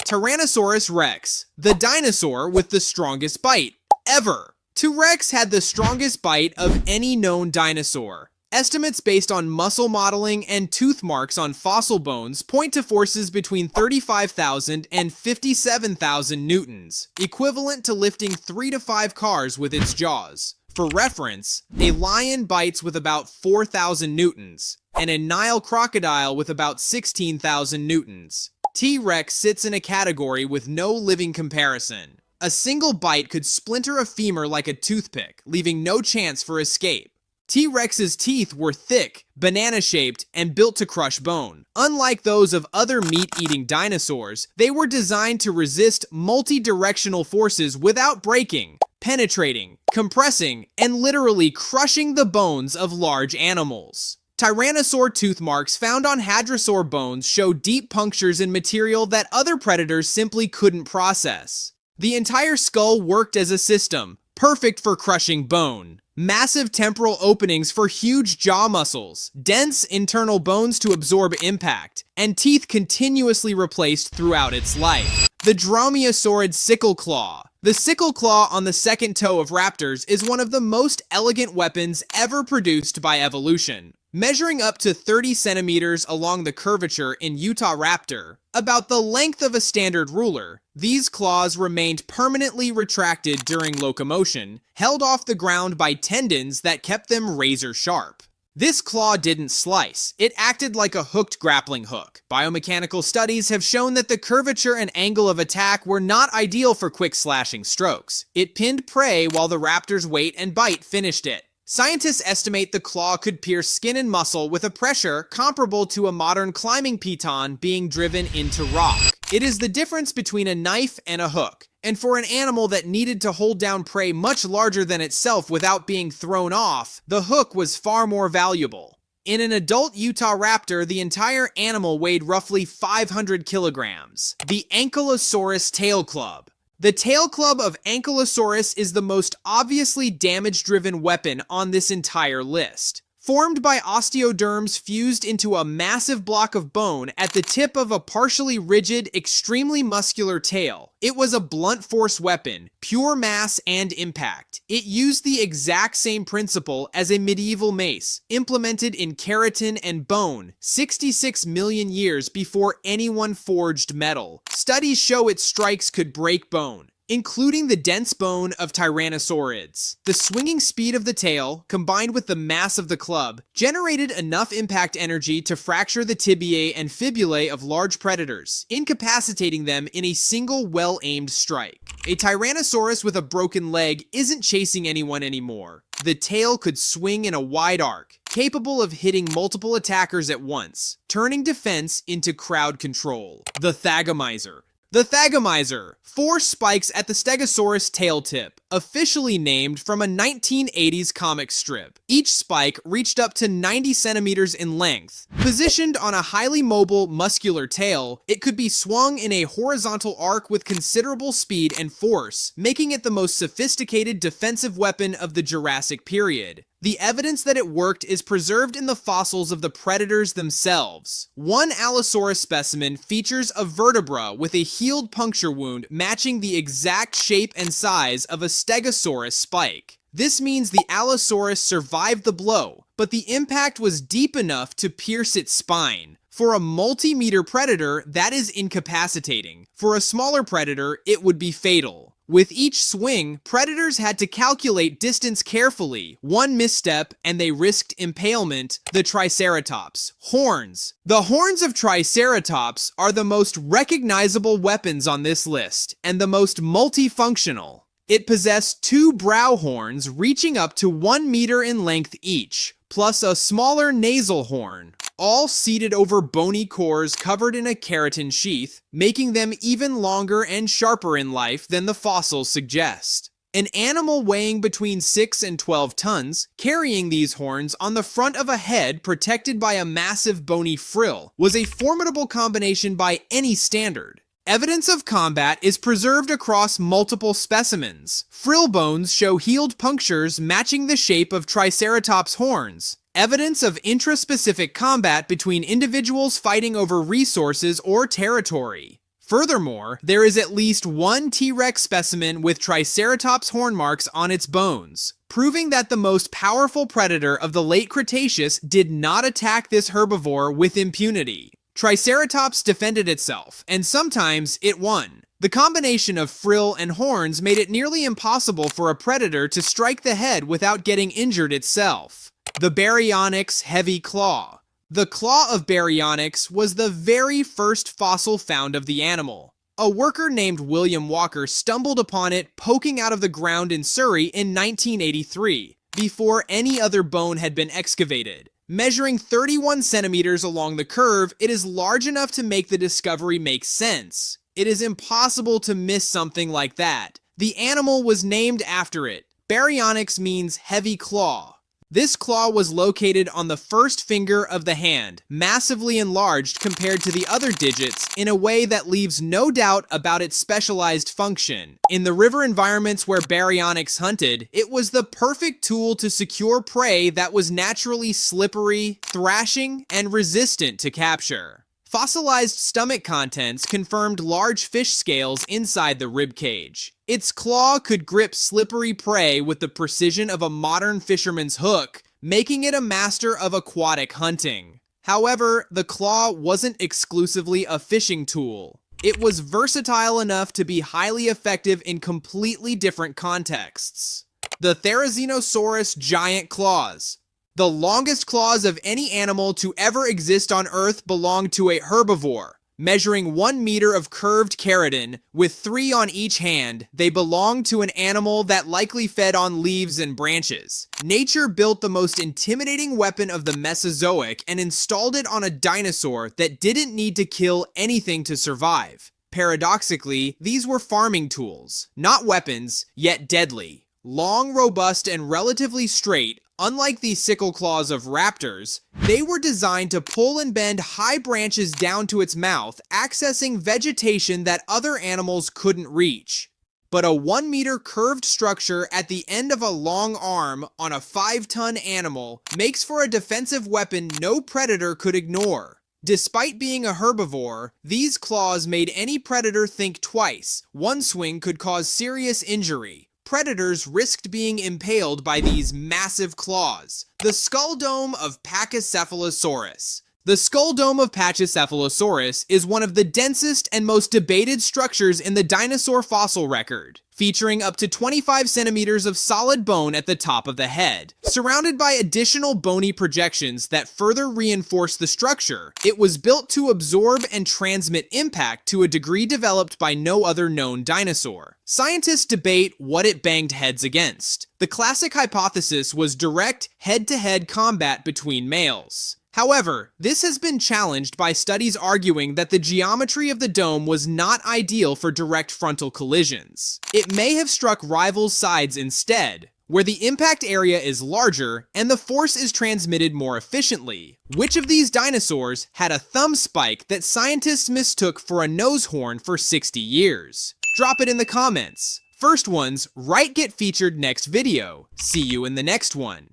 Tyrannosaurus rex, the dinosaur with the strongest bite ever. T-Rex had the strongest bite of any known dinosaur. Estimates based on muscle modeling and tooth marks on fossil bones point to forces between 35,000 and 57,000 newtons, equivalent to lifting 3 to 5 cars with its jaws. For reference, a lion bites with about 4,000 newtons, and a Nile crocodile with about 16,000 newtons. T-Rex sits in a category with no living comparison. A single bite could splinter a femur like a toothpick, leaving no chance for escape. T-Rex's teeth were thick, banana-shaped, and built to crush bone. Unlike those of other meat-eating dinosaurs, they were designed to resist multi-directional forces without breaking, penetrating, compressing, and literally crushing the bones of large animals. Tyrannosaur tooth marks found on hadrosaur bones show deep punctures in material that other predators simply couldn't process. The entire skull worked as a system, perfect for crushing bone. Massive temporal openings for huge jaw muscles, dense internal bones to absorb impact, and teeth continuously replaced throughout its life. The dromaeosaurid sickle claw. The sickle claw on the second toe of raptors is one of the most elegant weapons ever produced by evolution. Measuring up to 30 centimeters along the curvature in Utahraptor, about the length of a standard ruler, these claws remained permanently retracted during locomotion, held off the ground by tendons that kept them razor sharp. This claw didn't slice, it acted like a hooked grappling hook. Biomechanical studies have shown that the curvature and angle of attack were not ideal for quick slashing strokes. It pinned prey while the raptor's weight and bite finished it. Scientists estimate the claw could pierce skin and muscle with a pressure comparable to a modern climbing piton being driven into rock. It is the difference between a knife and a hook, and for an animal that needed to hold down prey much larger than itself without being thrown off, the hook was far more valuable. In an adult Utahraptor, the entire animal weighed roughly 500 kilograms. The Ankylosaurus tail club. The tail club of Ankylosaurus is the most obviously damage-driven weapon on this entire list. Formed by osteoderms fused into a massive block of bone at the tip of a partially rigid, extremely muscular tail, it was a blunt force weapon, pure mass and impact. It used the exact same principle as a medieval mace, implemented in keratin and bone 66 million years before anyone forged metal. Studies show its strikes could break bone, including the dense bone of tyrannosaurids. The swinging speed of the tail, combined with the mass of the club, generated enough impact energy to fracture the tibiae and fibulae of large predators, incapacitating them in a single well-aimed strike. A Tyrannosaurus with a broken leg isn't chasing anyone anymore. The tail could swing in a wide arc, capable of hitting multiple attackers at once, turning defense into crowd control. The thagomizer. The thagomizer, 4 spikes at the Stegosaurus tail tip, officially named from a 1980s comic strip. Each spike reached up to 90 centimeters in length. Positioned on a highly mobile, muscular tail, it could be swung in a horizontal arc with considerable speed and force, making it the most sophisticated defensive weapon of the Jurassic period. The evidence that it worked is preserved in the fossils of the predators themselves. One Allosaurus specimen features a vertebra with a healed puncture wound matching the exact shape and size of a Stegosaurus spike. This means the Allosaurus survived the blow, but the impact was deep enough to pierce its spine. For a multi-meter predator, that is incapacitating. For a smaller predator, it would be fatal. With each swing, predators had to calculate distance carefully. One misstep and they risked impalement. The Triceratops. Horns. The horns of Triceratops are the most recognizable weapons on this list, and the most multifunctional. It possessed 2 brow horns reaching up to 1 meter in length each, plus a smaller nasal horn, all seated over bony cores covered in a keratin sheath, making them even longer and sharper in life than the fossils suggest. An animal weighing between 6 and 12 tons, carrying these horns on the front of a head protected by a massive bony frill, was a formidable combination by any standard. Evidence of combat is preserved across multiple specimens. Frill bones show healed punctures matching the shape of Triceratops horns. Evidence of intraspecific combat between individuals fighting over resources or territory. Furthermore, there is at least one T-Rex specimen with Triceratops horn marks on its bones, proving that the most powerful predator of the late Cretaceous did not attack this herbivore with impunity. Triceratops defended itself, and sometimes it won. The combination of frill and horns made it nearly impossible for a predator to strike the head without getting injured itself. The Baryonyx heavy claw. The claw of Baryonyx was the very first fossil found of the animal. A worker named William Walker stumbled upon it poking out of the ground in Surrey in 1983, before any other bone had been excavated. Measuring 31 centimeters along the curve, it is large enough to make the discovery make sense. It is impossible to miss something like that. The animal was named after it. Baryonyx means heavy claw. This claw was located on the first finger of the hand, massively enlarged compared to the other digits in a way that leaves no doubt about its specialized function. In the river environments where Baryonyx hunted, it was the perfect tool to secure prey that was naturally slippery, thrashing, and resistant to capture. Fossilized stomach contents confirmed large fish scales inside the rib cage. Its claw could grip slippery prey with the precision of a modern fisherman's hook, making it a master of aquatic hunting. However, the claw wasn't exclusively a fishing tool. It was versatile enough to be highly effective in completely different contexts. The Therizinosaurus giant claws. The longest claws of any animal to ever exist on Earth belong to a herbivore. Measuring 1 meter of curved keratin, with 3 on each hand, they belong to an animal that likely fed on leaves and branches. Nature built the most intimidating weapon of the Mesozoic and installed it on a dinosaur that didn't need to kill anything to survive. Paradoxically, these were farming tools, not weapons, yet deadly. Long, robust, and relatively straight, unlike the sickle claws of raptors, they were designed to pull and bend high branches down to its mouth, accessing vegetation that other animals couldn't reach. But a 1 meter curved structure at the end of a long arm on a 5-ton animal makes for a defensive weapon no predator could ignore. Despite being a herbivore, these claws made any predator think twice. One swing could cause serious injury. Predators risked being impaled by these massive claws. The skull dome of Pachycephalosaurus. The skull dome of Pachycephalosaurus is one of the densest and most debated structures in the dinosaur fossil record, featuring up to 25 centimeters of solid bone at the top of the head. Surrounded by additional bony projections that further reinforce the structure, it was built to absorb and transmit impact to a degree developed by no other known dinosaur. Scientists debate what it banged heads against. The classic hypothesis was direct head-to-head combat between males. However, this has been challenged by studies arguing that the geometry of the dome was not ideal for direct frontal collisions. It may have struck rivals' sides instead, where the impact area is larger and the force is transmitted more efficiently. Which of these dinosaurs had a thumb spike that scientists mistook for a nose horn for 60 years? Drop it in the comments. First ones right get featured next video. See you in the next one.